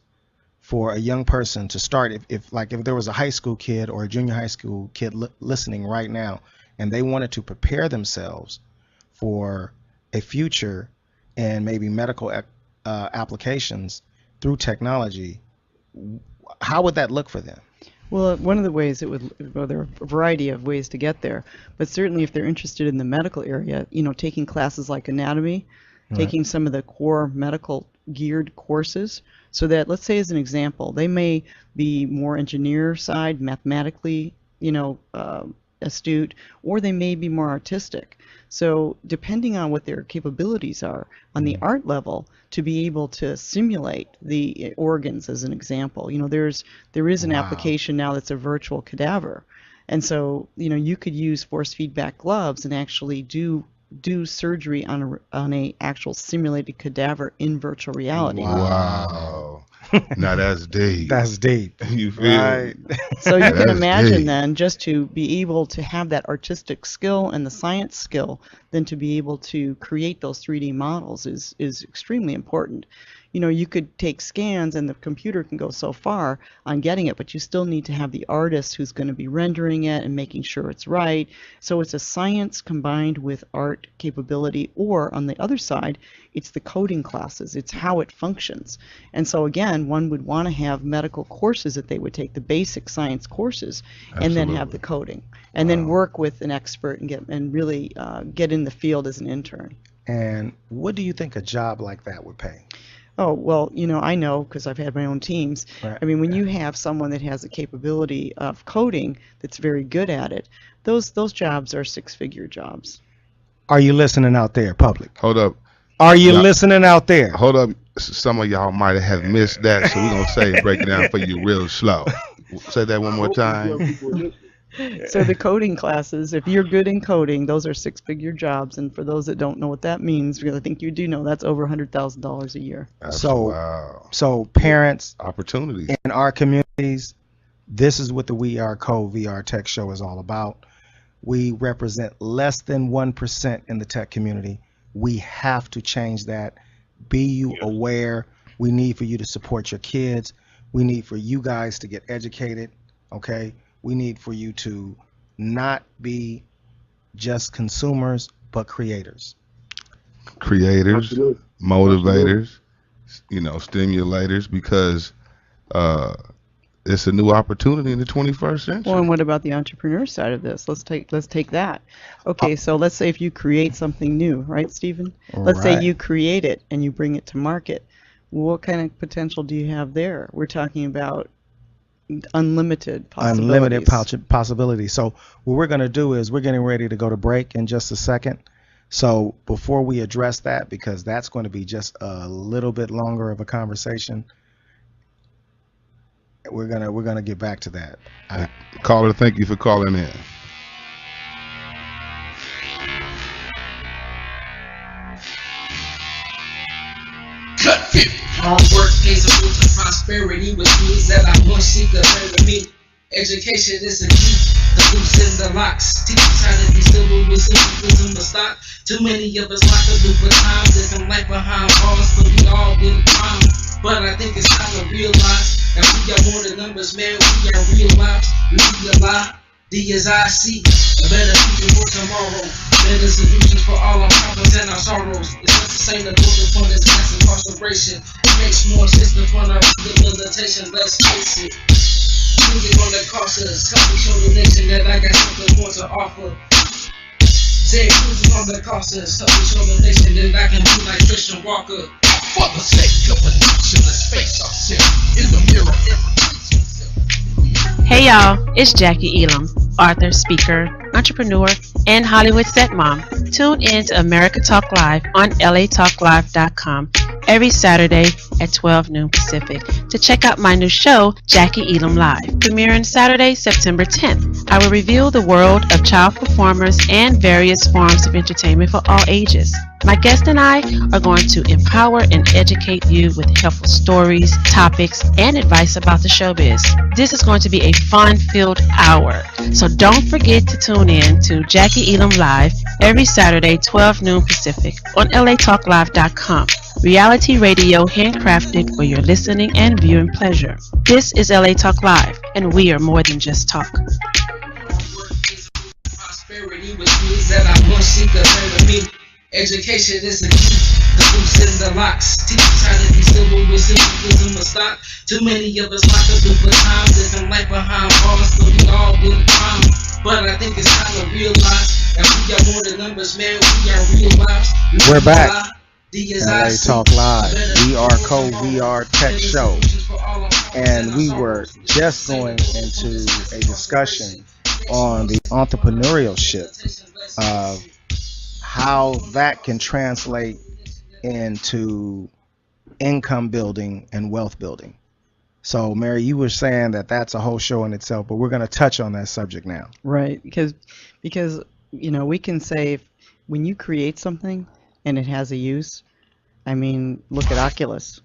for a young person to start? If there was a high school kid or a junior high school kid listening right now, and they wanted to prepare themselves for a future and maybe medical applications through technology, how would that look for them? Well, one of the ways there are a variety of ways to get there, but certainly if they're interested in the medical area, taking classes like anatomy, taking some of the core medical geared courses, so that, let's say as an example, they may be more engineer side, mathematically, astute, or they may be more artistic. So depending on what their capabilities are on the art level, to be able to simulate the organs, as an example, there is an application now that's a virtual cadaver, and so you could use force feedback gloves and actually do surgery on a actual simulated cadaver in virtual reality. Wow. Now that's deep. That's deep. You feel Right. So you can That's imagine deep. then, just to be able to have that artistic skill and the science skill, then to be able to create those 3D models is extremely important. You could take scans and the computer can go so far on getting it, but you still need to have the artist who's going to be rendering it and making sure it's right. So it's a science combined with art capability, or on the other side, it's the coding classes. It's how it functions. And so again, one would want to have medical courses that they would take, the basic science courses, and then have the coding, and then work with an expert and really get in the field as an intern. And what do you think a job like that would pay? Oh, well, I know because I've had my own teams. Right. I mean, when you have someone that has a capability of coding that's very good at it, those jobs are six-figure jobs. Are you listening out there, public? Hold up. Are you listening out there? Hold up. Some of y'all might have missed that, so we're going to say break it down for you real slow. Say that one more time. So the coding classes, if you're good in coding, those are six-figure jobs. And for those that don't know what that means, because I think you do know, that's over $100,000 a year. So parents, opportunities in our communities, this is what the We Are Code VR Tech Show is all about. We represent less than 1% in the tech community. We have to change that. Be you aware. We need for you to support your kids. We need for you guys to get educated, okay? We need for you to not be just consumers, but creators. Creators, motivators, stimulators, because it's a new opportunity in the 21st century. Well, and what about the entrepreneur side of this? Let's take that. Okay, so let's say if you create something new, right, Stephen? Let's say you create it and you bring it to market. What kind of potential do you have there? We're talking about unlimited possibilities. So what we're going to do is we're getting ready to go to break in just a second. So before we address that, because that's going to be just a little bit longer of a conversation, we're gonna get back to that. Caller, thank you for calling in. Cut 50. Hard work pays a road to prosperity, which means that I must seek a better me. Education is the key, the loops and the locks. Teach us how to be civil with wisdom of stock. Too many of us lock up for time, living life behind bars, but we all get a crime. But I think it's time to realize that we got more than numbers, man. We got real lives. We realize D as I see a better future for tomorrow. Better solutions for all our problems and our sorrows. It's not the same to go upon this mass incarceration. It makes more sense to fund our rehabilitation. Let's face it. Music on the cost us. Help me show the nation that I got something more to offer. Say music on the cost us. Help me show the nation that I can be like Christian Walker. For the sake of production, let's face ourselves in the mirror. Hey y'all, it's Jackie Elam, author, speaker, entrepreneur, and Hollywood set mom. Tune in to America Talk Live on latalklive.com every Saturday at 12 noon Pacific to check out my new show, Jackie Elam Live, premiering Saturday, September 10th. I will reveal the world of child performers and various forms of entertainment for all ages. My guest and I are going to empower and educate you with helpful stories, topics, and advice about the showbiz. This is going to be a fun-filled hour, so don't forget to tune in to Jackie Elam Live every Saturday, 12 noon Pacific on latalklive.com. Reality radio handcrafted for your listening and viewing pleasure. This is LA Talk Live, and we are more than just talk. Prosperity, which means that I must seek a better me. Education is the key, the loops and the locks. Teach us how to be civil with symbolism of stock. Too many of us locked up for time, living life behind bars, so we all doing crime. But I think it's time to realize that we got more than numbers, man. We got real lives. We're back. LA Talk Live, VR Code VR Tech Show. And we were just going into a discussion on the entrepreneurship of how that can translate into income building and wealth building. So, Mary, you were saying that that's a whole show in itself, but we're going to touch on that subject now. Right, because you know, we can say when you create something and it has a use, I mean, look at Oculus.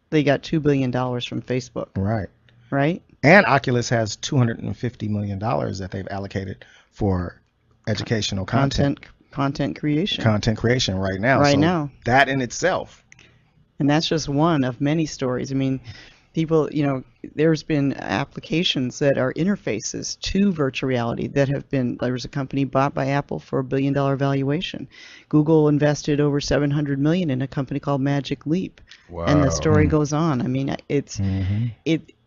They got $2 billion from Facebook. Right. Right? And Oculus has $250 million that they've allocated for educational content creation. Content creation right now. Right so now. That in itself. And that's just one of many stories. I mean, people, you know, there's been applications that are interfaces to virtual reality that have been, there was a company bought by Apple for $1 billion valuation. Google invested over $700 million in a company called Magic Leap. Wow. And the story goes on. I mean, it's,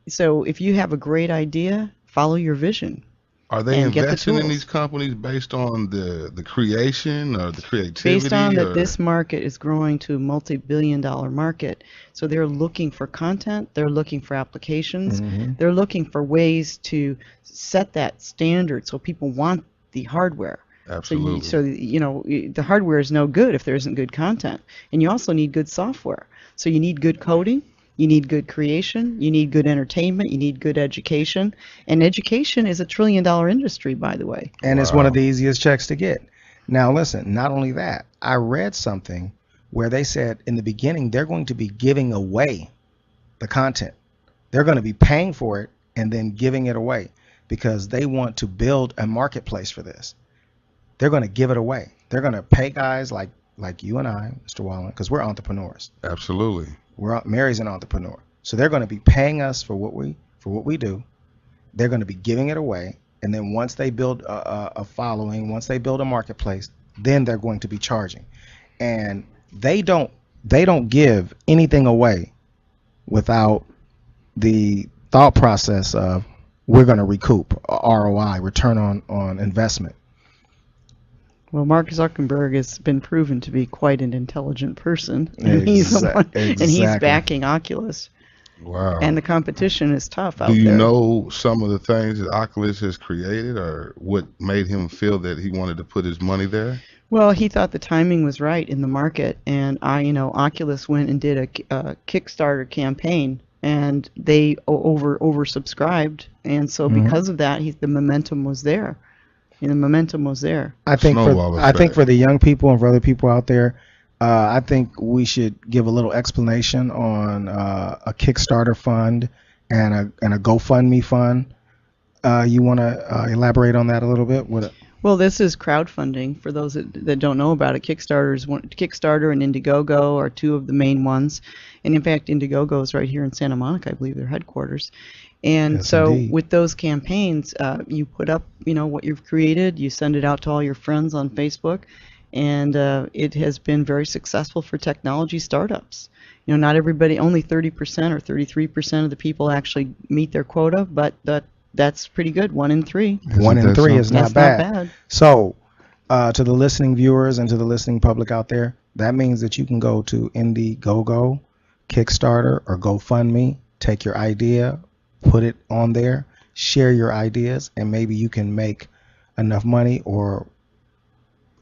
so if you have a great idea, follow your vision. Are they investing in these companies based on the creation or the creativity? Based on that this market is growing to a multi-billion-dollar market. So they're looking for content, they're looking for applications, they're looking for ways to set that standard so people want the hardware. Absolutely. So you know, the hardware is no good if there isn't good content. And you also need good software. So you need good coding. You need good creation, you need good entertainment, you need good education. And education is a $1 trillion industry, by the way. And it's one of the easiest checks to get. Now, listen, not only that, I read something where they said in the beginning they're going to be giving away the content. They're going to be paying for it and then giving it away because they want to build a marketplace for this. They're going to give it away. They're going to pay guys like you and I, Mr. Wallen, because we're entrepreneurs. Absolutely. Mary's an entrepreneur, so they're going to be paying us for what we do. They're going to be giving it away, and then once they build a following, once they build a marketplace, then they're going to be charging. And they don't give anything away without the thought process of we're going to recoup ROI, return on investment. Well, Mark Zuckerberg has been proven to be quite an intelligent person, and he's backing Oculus. Wow. And the competition is tough out there. Do you there. know some of the things that Oculus has created, or what made him feel that he wanted to put his money there? Well, he thought the timing was right in the market, and Oculus went and did a Kickstarter campaign, and they oversubscribed, and so because of that, the momentum was there. And the momentum was there. I think for the young people and for other people out there, I think we should give a little explanation on a Kickstarter fund and a GoFundMe fund. You want to elaborate on that a little bit? Well, this is crowdfunding. For those that don't know about it, Kickstarter and Indiegogo are two of the main ones. And in fact, Indiegogo is right here in Santa Monica, I believe, their headquarters. And yes, so indeed. With those campaigns, you put up, what you've created, you send it out to all your friends on Facebook, and it has been very successful for technology startups. Not everybody, only 30% or 33% of the people actually meet their quota, but that's pretty good. 1 in 3. 1 in 3 is not bad. Not bad. So, to the listening viewers and to the listening public out there, that means that you can go to Indiegogo, Kickstarter, or GoFundMe, take your idea, put it on there, share your ideas, and maybe you can make enough money or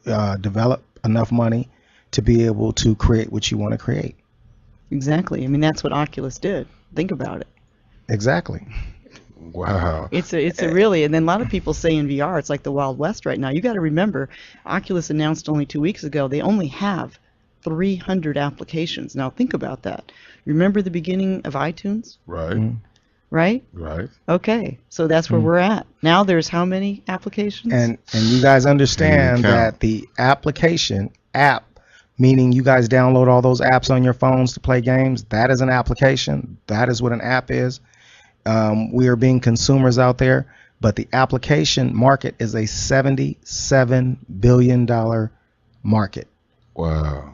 develop enough money to be able to create what you want to create. Exactly. I mean, that's what Oculus did. Think about it. Exactly. Wow. It's a really, and then a lot of people say in VR, it's like the Wild West right now. You got to remember, Oculus announced only 2 weeks ago, they only have 300 applications. Now think about that. Remember the beginning of iTunes? Right. Mm-hmm. Right? Right. Okay, so that's where we're at. Now there's how many applications? And you guys understand that the application app, meaning you guys download all those apps on your phones to play games, that is an application. That is what an app is. We are being consumers out there, but the application market is a $77 billion market. Wow.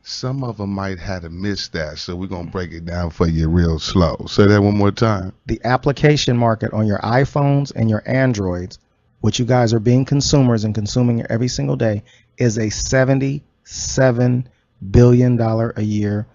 some of them might have missed that, so we're gonna break it down for you real slow. Say that one more time. The application market on your iPhones and your Androids, which you guys are being consumers and consuming every single day, is a $77 billion a year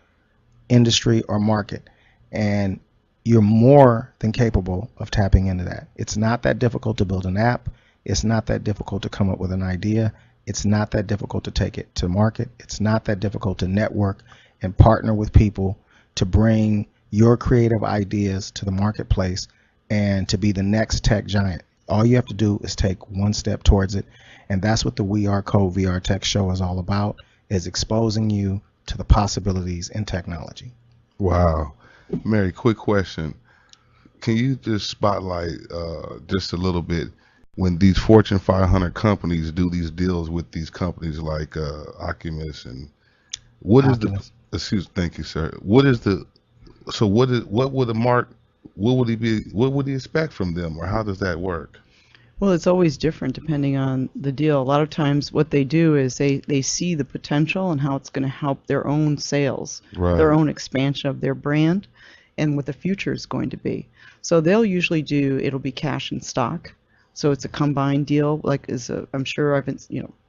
industry or market. And you're more than capable of tapping into that. It's not that difficult to build an app. It's not that difficult to come up with an idea. It's not that difficult to take it to market. It's not that difficult to network and partner with people to bring your creative ideas to the marketplace and to be the next tech giant. All you have to do is take one step towards it. And that's what the We Are Code VR Tech Show is all about, is exposing you to the possibilities in technology. Wow. Mary, quick question. Can you just spotlight just a little bit when these Fortune 500 companies do these deals with these companies like Oculus and what is Oculus. thank you, sir. What would he expect from them, or how does that work? Well, it's always different depending on the deal. A lot of times what they do is they see the potential and how it's going to help their own sales, Right. their own expansion of their brand, and what the future is going to be. So they'll usually it'll be cash and stock. So it's a combined deal, I'm sure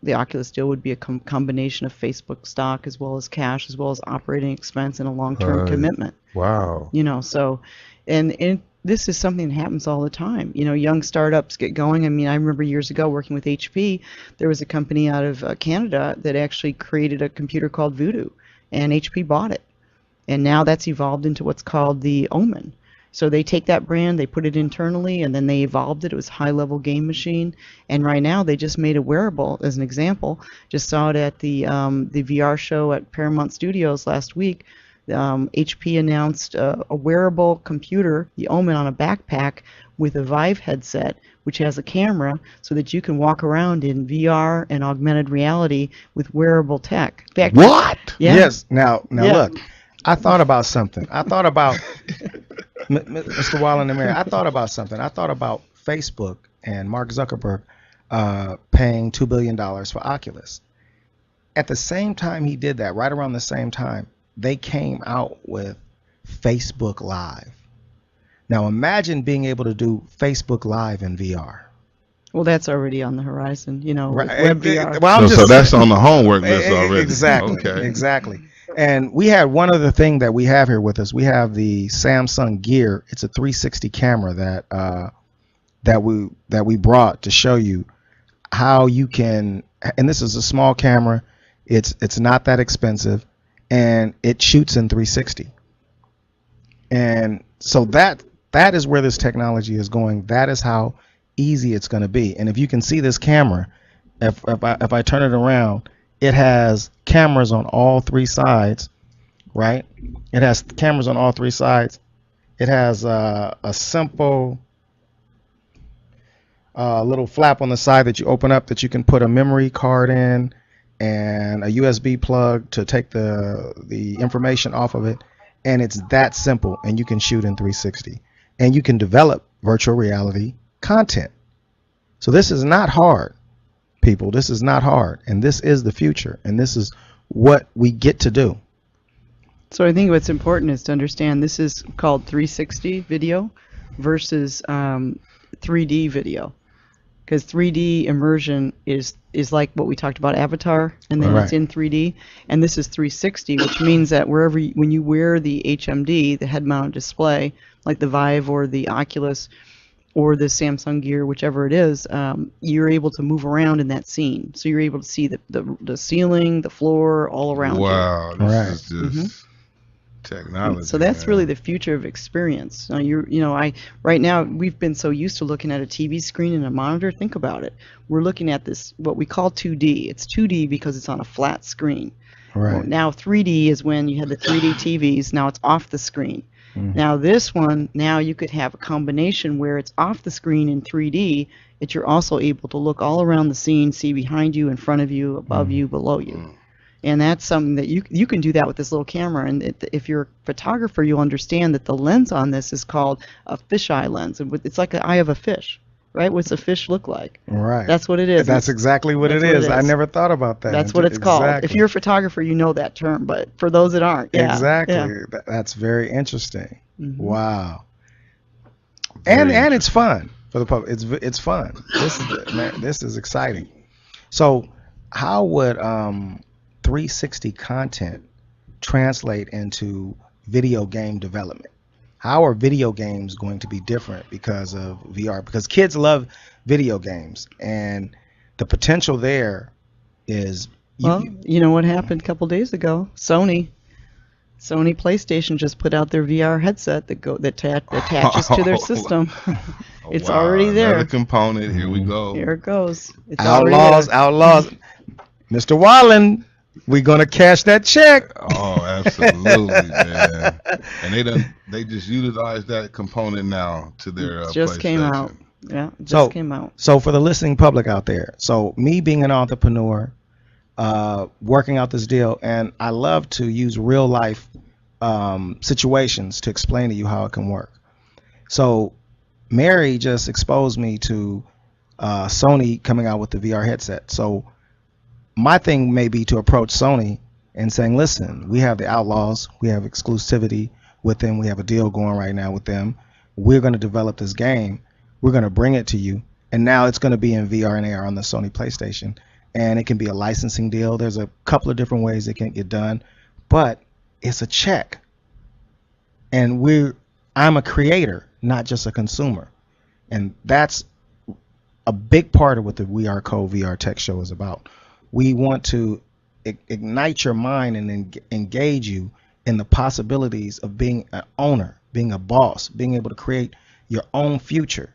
the Oculus deal would be a combination of Facebook stock as well as cash, as well as operating expense and a long-term Right. commitment. Wow. So, and this is something that happens all the time. Young startups get going. I mean, I remember years ago working with HP, there was a company out of Canada that actually created a computer called Voodoo, and HP bought it. And now that's evolved into what's called the Omen. So they take that brand, they put it internally, and then they evolved it. It was a high-level game machine. And right now they just made a wearable, as an example. Just saw it at the VR show at Paramount Studios last week. HP announced a wearable computer, the Omen, on a backpack with a Vive headset, which has a camera so that you can walk around in VR and augmented reality with wearable tech. In fact, What? Yeah. Yes. Now Yeah. look, I thought about something. I thought about Mr. Wallen and Mary. I thought about something. I thought about Facebook and Mark Zuckerberg paying $2 billion for Oculus. At the same time he did that, right around the same time, they came out with Facebook Live. Now imagine being able to do Facebook Live in VR. Well, that's already on the horizon, with Right. web VR. Well, I'm So just that's on the homework list already. Exactly. Okay. Exactly. And we had one other thing that we have here with us. We have the Samsung Gear. It's a 360 camera that we brought to show you how you can. And this is a small camera. It's not that expensive, and it shoots in 360. And so that is where this technology is going. That is how easy it's going to be. And if you can see this camera, if I turn it around, it has cameras on all three sides, right? It has cameras on all three sides. It has a simple little flap on the side that you open up that you can put a memory card in and a USB plug to take the information off of it. And it's that simple, and you can shoot in 360. And you can develop virtual reality content. So this is not hard. People, this is not hard, and this is the future, and this is what we get to do. So I think what's important is to understand this is called 360 video versus 3D video, because 3D immersion is like what we talked about, Avatar, and then it's in 3D, and this is 360, which means that when you wear the HMD, the head-mounted display, like the Vive or the Oculus or the Samsung Gear, whichever it is, you're able to move around in that scene. So you're able to see the ceiling, the floor, all around you. Wow, this is just technology. So that's man. really the future of experience. Right now we've been so used to looking at a TV screen and a monitor. Think about it. We're looking at this, what we call 2D. It's 2D because it's on a flat screen. Right. Well, now 3D is when you had the 3D TVs. Now it's off the screen. Now this one, now you could have a combination where it's off the screen in 3D, that you're also able to look all around the scene, see behind you, in front of you, above you, below you. And that's something that you can do that with this little camera. And if you're a photographer, you'll understand that the lens on this is called a fisheye lens. And it's like the eye of a fish. right? What's a fish look like? Right. That's what it is. That's exactly what it is. I never thought about that. That's what it's called. If you're a photographer, you know that term, but for those that aren't, yeah. Exactly. Yeah. That's very interesting. Mm-hmm. Wow. And it's fun for the public. It's fun. This is exciting. So, how would 360 content translate into video game development? How are video games going to be different because of VR? Because kids love video games, and the potential there is. You know what happened a couple days ago? Sony PlayStation just put out their VR headset that attaches to their system. It's already there. Another component. Here we go. Here it goes. It's outlaws. Mr. Wallen, we're gonna cash that check. Oh, absolutely, man. And they just utilized that component now to their just came out. Yeah, came out. So for the listening public out there, so me being an entrepreneur, working out this deal, and I love to use real life situations to explain to you how it can work. So Mary just exposed me to Sony coming out with the VR headset. So my thing may be to approach Sony and saying, listen, we have the Outlaws, we have exclusivity with them, we have a deal going right now with them. We're going to develop this game, we're going to bring it to you, and now it's going to be in VR and AR on the Sony PlayStation. And it can be a licensing deal. There's a couple of different ways it can get done, but it's a check. And I'm a creator, not just a consumer. And that's a big part of what the We Are Code VR Tech Show is about. We want to ignite your mind and engage you in the possibilities of being an owner, being a boss, being able to create your own future,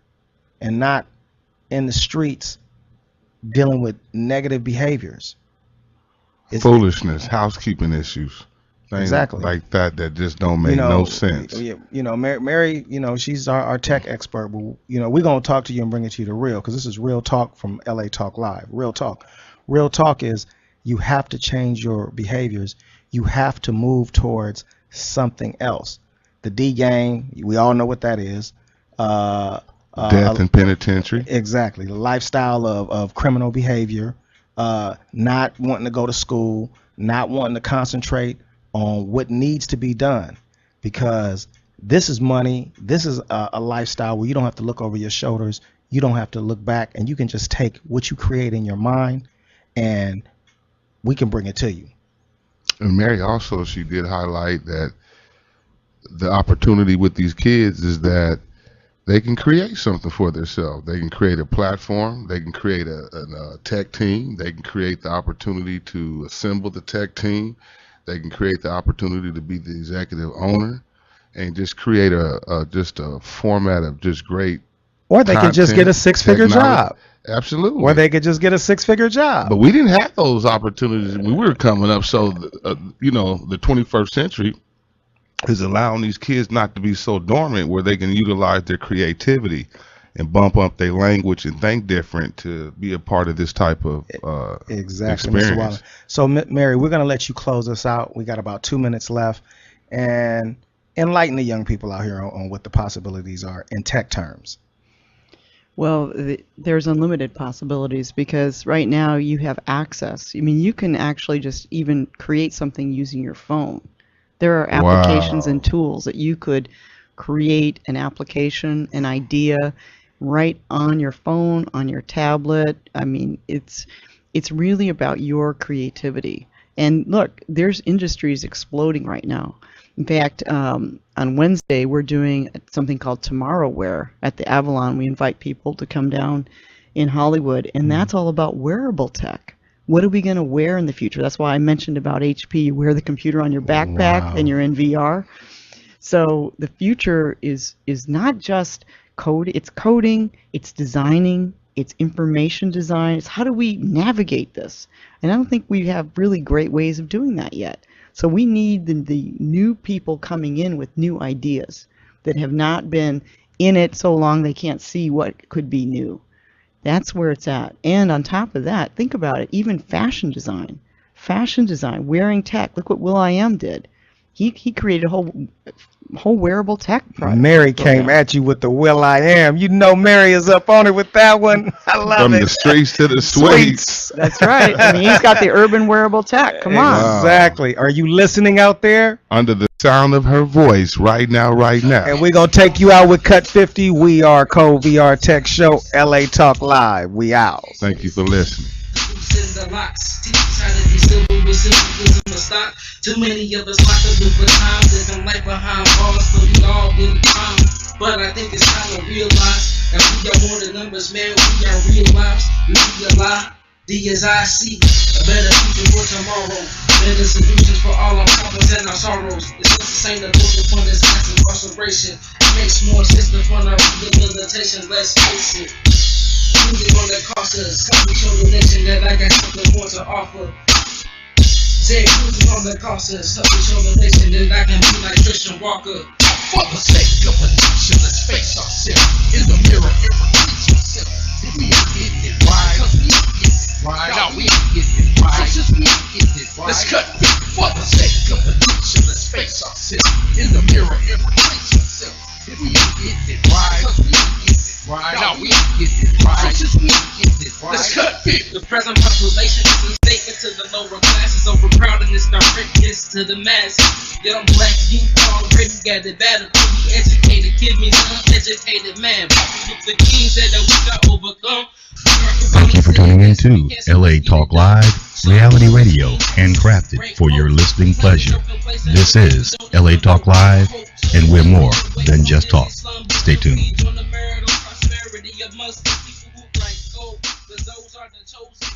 and not in the streets dealing with negative behaviors. Foolishness, housekeeping issues, things exactly like that just don't make no sense. Mary, she's our tech expert. But, we're going to talk to you and bring it to you to real, because this is real talk from LA Talk Live. Real talk. Real talk is you have to change your behaviors. You have to move towards something else. The D game, we all know what that is. Death in penitentiary. Exactly. The lifestyle of criminal behavior, not wanting to go to school, not wanting to concentrate on what needs to be done, because this is money. This is a lifestyle where you don't have to look over your shoulders. You don't have to look back, and you can just take what you create in your mind, and we can bring it to you. And Mary also, she did highlight that the opportunity with these kids is that they can create something for themselves. They can create a platform. They can create a tech team. They can create the opportunity to assemble the tech team. They can create the opportunity to be the executive owner, and just create just a format of just great. Or they can just get a six-figure job. Absolutely. Or they could just get a six-figure job. But we didn't have those opportunities when we were coming up. So, the 21st century is allowing these kids not to be so dormant, where they can utilize their creativity and bump up their language and think different to be a part of this type of exactly, experience. Mr. Waller. So, Mary, we're going to let you close us out. We got about 2 minutes left, and enlighten the young people out here on what the possibilities are in tech terms. Well, there's unlimited possibilities, because right now you have access. I mean, you can actually just even create something using your phone. There are applications and tools that you could create an application, an idea right on your phone, on your tablet. I mean, it's really about your creativity. And look, there's industries exploding right now. In fact, on Wednesday, we're doing something called Tomorrow Wear at the Avalon. We invite people to come down in Hollywood, and that's all about wearable tech. What are we going to wear in the future? That's why I mentioned about HP. You wear the computer on your backpack, and you're in VR. So the future is not just code. It's coding, it's designing, it's information design. It's how do we navigate this? And I don't think we have really great ways of doing that yet. So we need the new people coming in with new ideas that have not been in it so long they can't see what could be new. That's where it's at. And on top of that, think about it, even fashion design, wearing tech. Look what will.i.am did. he created a whole wearable tech product. Mary came at you with the Will I Am. You know Mary is up on it with that one. I love From it. the streets to the sweets. That's right. I mean, he's got the urban wearable tech. Come on. Exactly. Are you listening out there? Under the sound of her voice right now. And we're going to take you out with Cut 50. We are Code VR Tech Show, LA Talk Live. We out. Thank you for listening. Too many of us locked up for time, living life behind bars, but we all been crime. But I think it's time to realize that we are more than numbers, man. We are real lives. We realize D-as-I-C, a better future for tomorrow. Better solutions for all our problems and our sorrows. The census ain't a book upon this mass incarceration. It makes more sense to fund our rehabilitation, let's face it. Music on the cost us, come to show the nation that I got something more to offer. Say music on the cost us, help to show the nation that I can be like Christian Walker. For the sake of addiction, let's face ourselves in the mirror and repeat yourself. If we ain't getting it right, cause we ain't getting it right. No, we ain't getting it right. So since we ain't getting it right, let's cut it. For the sake of addiction, let's face ourselves in the mirror and repeat yourself. If we ain't getting it right, cause we ain't getting it right. No, we ain't getting it right. So since we ain't getting it right, let's cut it. The present population is a statement to the lower classes, overcrowding this directness to the masses. Young black youth already got it bad. Fully educated kid means uneducated man. The king said that we got overcome. Thank you for tuning in to LA Talk Live, reality radio, handcrafted for your listening pleasure. This is LA Talk Live, and we're more than just talk. Stay tuned. Those are the chosen.